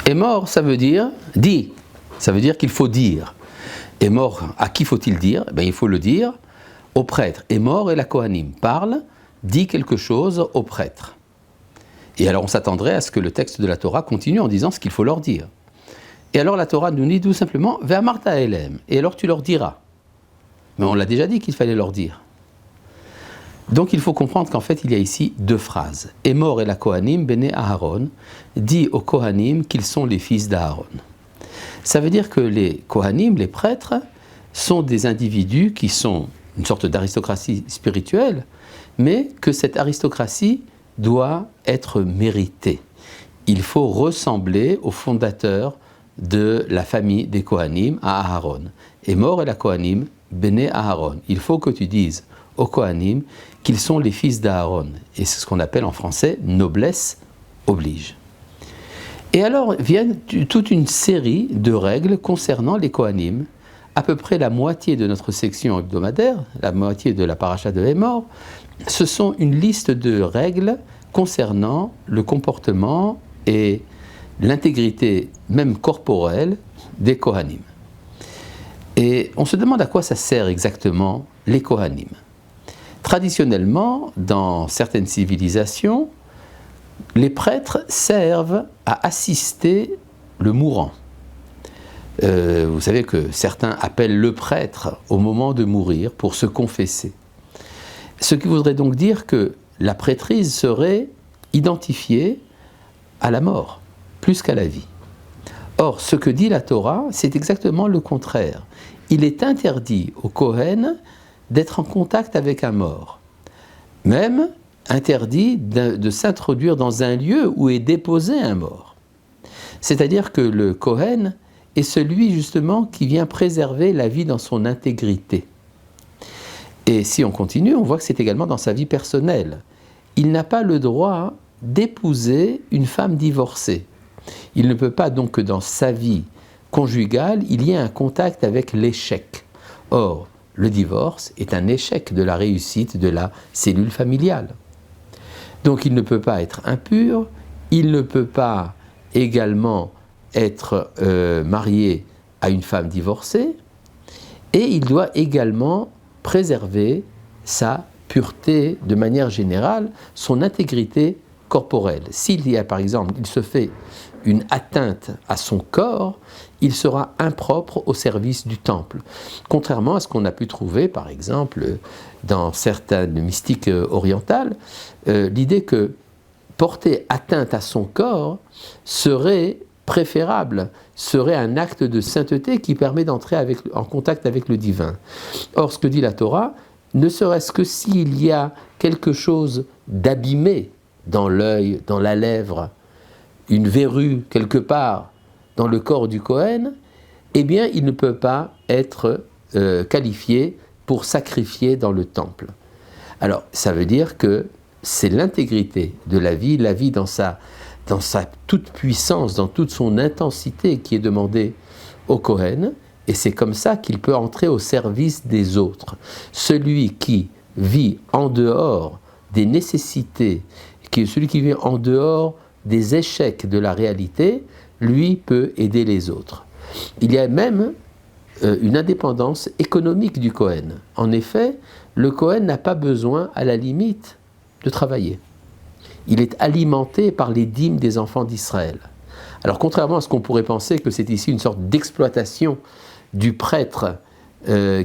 Émor, ça veut dire dit. Ça veut dire qu'il faut dire. Émor, à qui faut-il dire? Il faut le dire au prêtre. Émor et la Kohanim parle, dit quelque chose au prêtre. Et alors on s'attendrait à ce que le texte de la Torah continue en disant ce qu'il faut leur dire. Et alors la Torah nous dit tout simplement Ve'amarta elem, et alors tu leur diras. Mais on l'a déjà dit qu'il fallait leur dire. Donc il faut comprendre qu'en fait il y a ici deux phrases. Émor et la Kohanim bene Aharon, dit aux Kohanim qu'ils sont les fils d'Aaron. Ça veut dire que les Kohanim, les prêtres, sont des individus qui sont une sorte d'aristocratie spirituelle, mais que cette aristocratie doit être méritée. Il faut ressembler au fondateur de la famille des Kohanim, à Aharon. Émor et la Kohanim, bene Aharon. Il faut que tu dises aux Kohanim qu'ils sont les fils d'Aaron. Et c'est ce qu'on appelle en français noblesse oblige. Et alors viennent toute une série de règles concernant les Kohanim. À peu près la moitié de notre section hebdomadaire, la moitié de la paracha de Émor, ce sont une liste de règles concernant le comportement et l'intégrité même corporelle des Kohanim. Et on se demande à quoi ça sert exactement les Kohanim. Traditionnellement, dans certaines civilisations, les prêtres servent à assister le mourant. Vous savez que certains appellent le prêtre au moment de mourir pour se confesser. Ce qui voudrait donc dire que la prêtrise serait identifiée à la mort, plus qu'à la vie. Or, ce que dit la Torah, c'est exactement le contraire. Il est interdit au Kohen d'être en contact avec un mort. Même interdit de s'introduire dans un lieu où est déposé un mort. C'est-à-dire que le Kohen est celui justement qui vient préserver la vie dans son intégrité. Et si on continue, on voit que c'est également dans sa vie personnelle. Il n'a pas le droit d'épouser une femme divorcée. Il ne peut pas donc que dans sa vie conjugale, il y ait un contact avec l'échec. Or, le divorce est un échec de la réussite de la cellule familiale. Donc il ne peut pas être impur, il ne peut pas également être marié à une femme divorcée, et il doit également préserver sa pureté de manière générale, son intégrité corporelle. S'il y a par exemple, il se fait une atteinte à son corps, il sera impropre au service du temple. Contrairement à ce qu'on a pu trouver par exemple dans certaines mystiques orientales, l'idée que porter atteinte à son corps serait préférable, serait un acte de sainteté qui permet d'entrer en contact avec le divin. Or, ce que dit la Torah, ne serait-ce que s'il y a quelque chose d'abîmé dans l'œil, dans la lèvre, une verrue quelque part dans le corps du Kohen, eh bien, il ne peut pas être qualifié pour sacrifier dans le temple. Alors, ça veut dire que c'est l'intégrité de la vie dans sa toute puissance, dans toute son intensité qui est demandée au Kohen, et c'est comme ça qu'il peut entrer au service des autres. Celui qui vit en dehors des nécessités, celui qui vit en dehors des échecs de la réalité, lui peut aider les autres. Il y a même une indépendance économique du Kohen. En effet, le Kohen n'a pas besoin, à la limite, de travailler. Il est alimenté par les dîmes des enfants d'Israël. Alors contrairement à ce qu'on pourrait penser que c'est ici une sorte d'exploitation du prêtre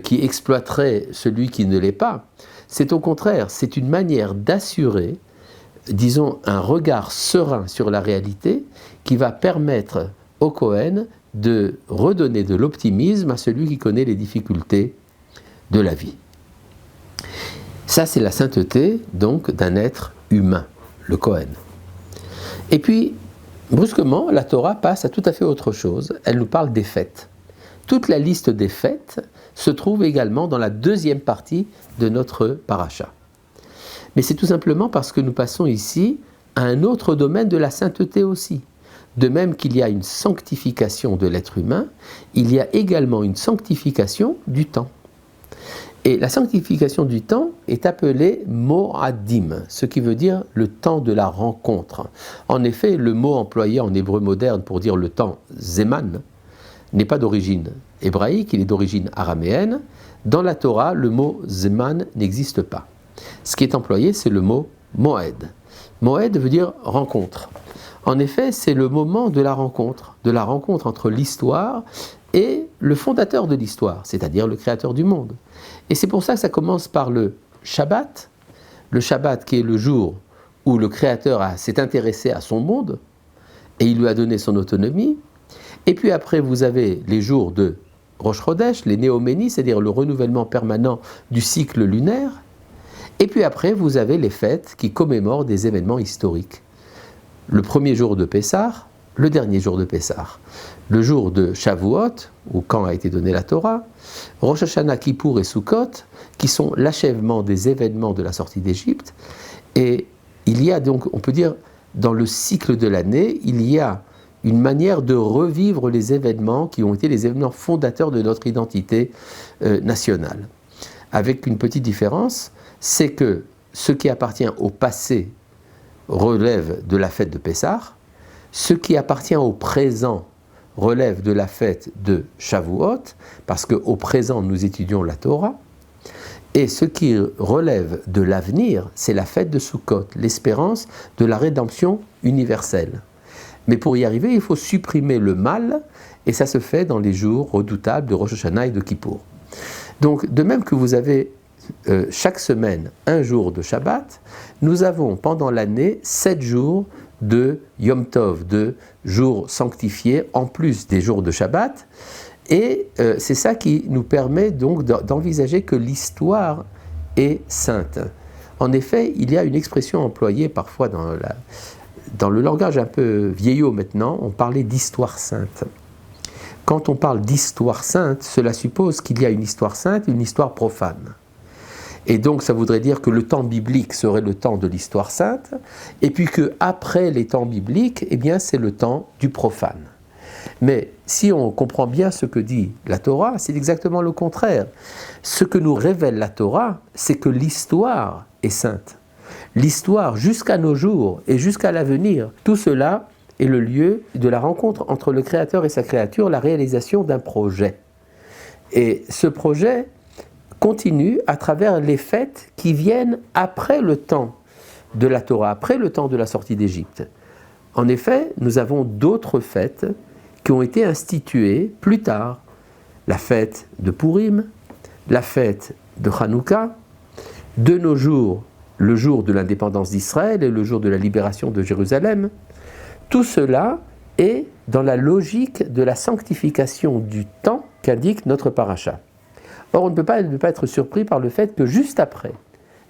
qui exploiterait celui qui ne l'est pas, c'est au contraire, c'est une manière d'assurer, disons, un regard serein sur la réalité qui va permettre au Kohen de redonner de l'optimisme à celui qui connaît les difficultés de la vie. Ça, c'est la sainteté, donc, d'un être humain, le Kohen. Et puis, brusquement, la Torah passe à tout à fait autre chose. Elle nous parle des fêtes. Toute la liste des fêtes se trouve également dans la deuxième partie de notre paracha. Mais c'est tout simplement parce que nous passons ici à un autre domaine de la sainteté aussi. De même qu'il y a une sanctification de l'être humain, il y a également une sanctification du temps. Et la sanctification du temps est appelée Mo'adim, ce qui veut dire le temps de la rencontre. En effet, le mot employé en hébreu moderne pour dire le temps Zeman n'est pas d'origine hébraïque, il est d'origine araméenne. Dans la Torah, le mot Zeman n'existe pas. Ce qui est employé, c'est le mot Moed. Moed veut dire rencontre. En effet, c'est le moment de la rencontre entre l'histoire et le fondateur de l'histoire, c'est-à-dire le créateur du monde. Et c'est pour ça que ça commence par le Shabbat qui est le jour où le créateur s'est intéressé à son monde et il lui a donné son autonomie. Et puis après, vous avez les jours de Rosh Chodesh, les néoménies, c'est-à-dire le renouvellement permanent du cycle lunaire. Et puis après, vous avez les fêtes qui commémorent des événements historiques. Le premier jour de Pessah, le dernier jour de Pessah, le jour de Shavuot, où quand a été donnée la Torah, Rosh Hashanah, Kippour et Sukkot, qui sont l'achèvement des événements de la sortie d'Égypte. Et il y a donc, on peut dire, dans le cycle de l'année, il y a une manière de revivre les événements qui ont été les événements fondateurs de notre identité nationale. Avec une petite différence, c'est que ce qui appartient au passé relève de la fête de Pessah, ce qui appartient au présent relève de la fête de Shavuot, parce qu'au présent nous étudions la Torah, et ce qui relève de l'avenir, c'est la fête de Sukkot, l'espérance de la rédemption universelle. Mais pour y arriver, il faut supprimer le mal, et ça se fait dans les jours redoutables de Rosh Hashanah et de Kippour. Donc, de même que vous avez chaque semaine un jour de Shabbat, nous avons pendant l'année 7 jours de Yom Tov, de jours sanctifiés, en plus des jours de Shabbat. Et c'est ça qui nous permet donc d'envisager que l'histoire est sainte. En effet, il y a une expression employée parfois dans le langage un peu vieillot maintenant, on parlait d'histoire sainte. Quand on parle d'histoire sainte, cela suppose qu'il y a une histoire sainte et une histoire profane. Et donc ça voudrait dire que le temps biblique serait le temps de l'histoire sainte, et puis qu'après les temps bibliques, eh bien c'est le temps du profane. Mais si on comprend bien ce que dit la Torah, c'est exactement le contraire. Ce que nous révèle la Torah, c'est que l'histoire est sainte. L'histoire jusqu'à nos jours et jusqu'à l'avenir, tout cela est le lieu de la rencontre entre le Créateur et sa créature, la réalisation d'un projet. Et ce projet continue à travers les fêtes qui viennent après le temps de la Torah, après le temps de la sortie d'Égypte. En effet, nous avons d'autres fêtes qui ont été instituées plus tard. La fête de Purim, la fête de Hanouka, de nos jours, le jour de l'indépendance d'Israël et le jour de la libération de Jérusalem. Tout cela est dans la logique de la sanctification du temps qu'indique notre paracha. Or, on ne peut pas être surpris par le fait que juste après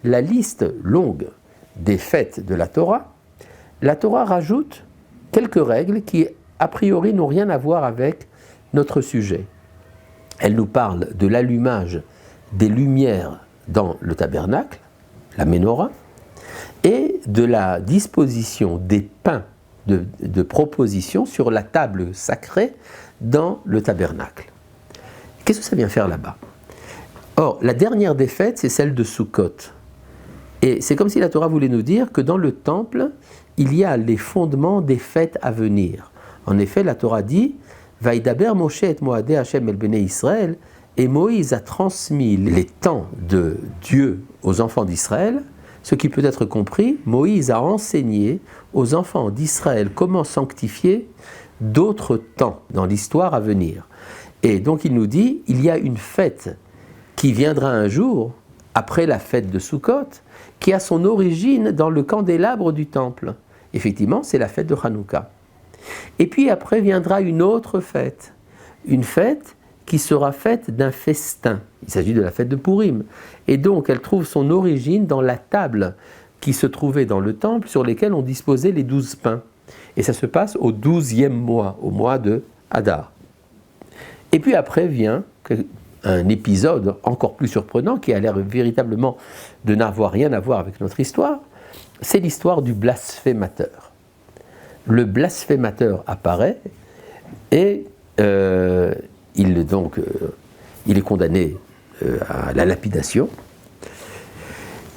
la liste longue des fêtes de la Torah rajoute quelques règles qui, a priori, n'ont rien à voir avec notre sujet. Elle nous parle de l'allumage des lumières dans le tabernacle, la menorah, et de la disposition des pains de proposition sur la table sacrée dans le tabernacle. Qu'est-ce que ça vient faire là-bas ? Or, la dernière des fêtes, c'est celle de Sukkot. Et c'est comme si la Torah voulait nous dire que dans le temple, il y a les fondements des fêtes à venir. En effet, la Torah dit « Vaïdaber Moshe et Moadé Hashem el Bnei Israël » et Moïse a transmis les temps de Dieu aux enfants d'Israël. Ce qui peut être compris, Moïse a enseigné aux enfants d'Israël comment sanctifier d'autres temps dans l'histoire à venir. Et donc il nous dit, il y a une fête qui viendra un jour, après la fête de Sukkot, qui a son origine dans le candélabre du temple. Effectivement, c'est la fête de Hanouka. Et puis après viendra une autre fête, une fête qui sera faite d'un festin. Il s'agit de la fête de Purim. Et donc elle trouve son origine dans la table qui se trouvait dans le temple sur lesquelles on disposait les 12 pains. Et ça se passe au 12e mois, au mois de Hadar. Et puis après vient un épisode encore plus surprenant qui a l'air véritablement de n'avoir rien à voir avec notre histoire, c'est l'histoire du blasphémateur. Le blasphémateur apparaît et il est condamné à la lapidation.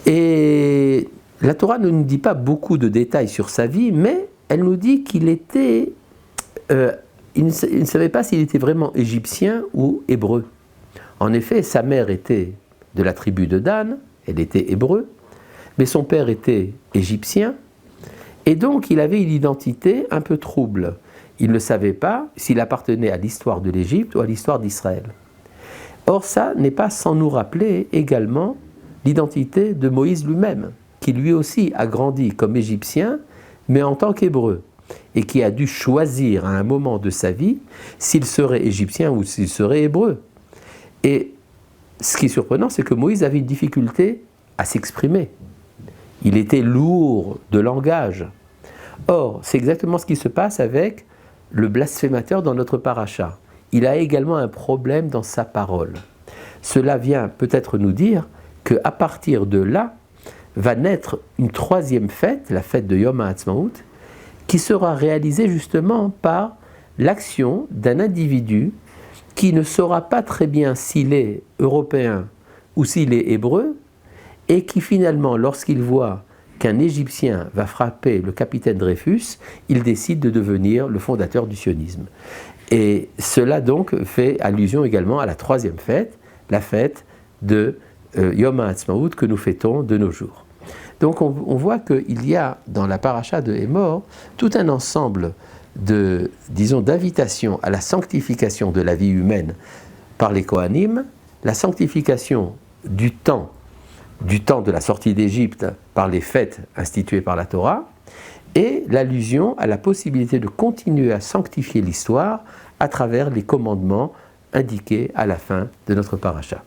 Et la Torah ne nous dit pas beaucoup de détails sur sa vie, mais elle nous dit qu'il était... il ne savait pas s'il était vraiment égyptien ou hébreu. En effet, sa mère était de la tribu de Dan, elle était hébreu, mais son père était égyptien, et donc il avait une identité un peu trouble. Il ne savait pas s'il appartenait à l'histoire de l'Égypte ou à l'histoire d'Israël. Or, ça n'est pas sans nous rappeler également l'identité de Moïse lui-même, qui lui aussi a grandi comme égyptien, mais en tant qu'hébreu, et qui a dû choisir à un moment de sa vie s'il serait égyptien ou s'il serait hébreu. Et ce qui est surprenant, c'est que Moïse avait une difficulté à s'exprimer. Il était lourd de langage. Or, c'est exactement ce qui se passe avec le blasphémateur dans notre paracha. Il a également un problème dans sa parole. Cela vient peut-être nous dire qu'à partir de là, va naître une troisième fête, la fête de Yom HaAtzmaut, qui sera réalisée justement par l'action d'un individu qui ne saura pas très bien s'il est européen ou s'il est hébreu, et qui finalement, lorsqu'il voit qu'un Égyptien va frapper le capitaine Dreyfus, il décide de devenir le fondateur du sionisme. Et cela donc fait allusion également à la troisième fête, la fête de Yom HaAtzmaut que nous fêtons de nos jours. Donc on voit qu'il y a dans la paracha de Emor tout un ensemble d'invitations à la sanctification de la vie humaine par les Kohanim, la sanctification du temps de la sortie d'Égypte par les fêtes instituées par la Torah, et l'allusion à la possibilité de continuer à sanctifier l'histoire à travers les commandements indiqués à la fin de notre paracha.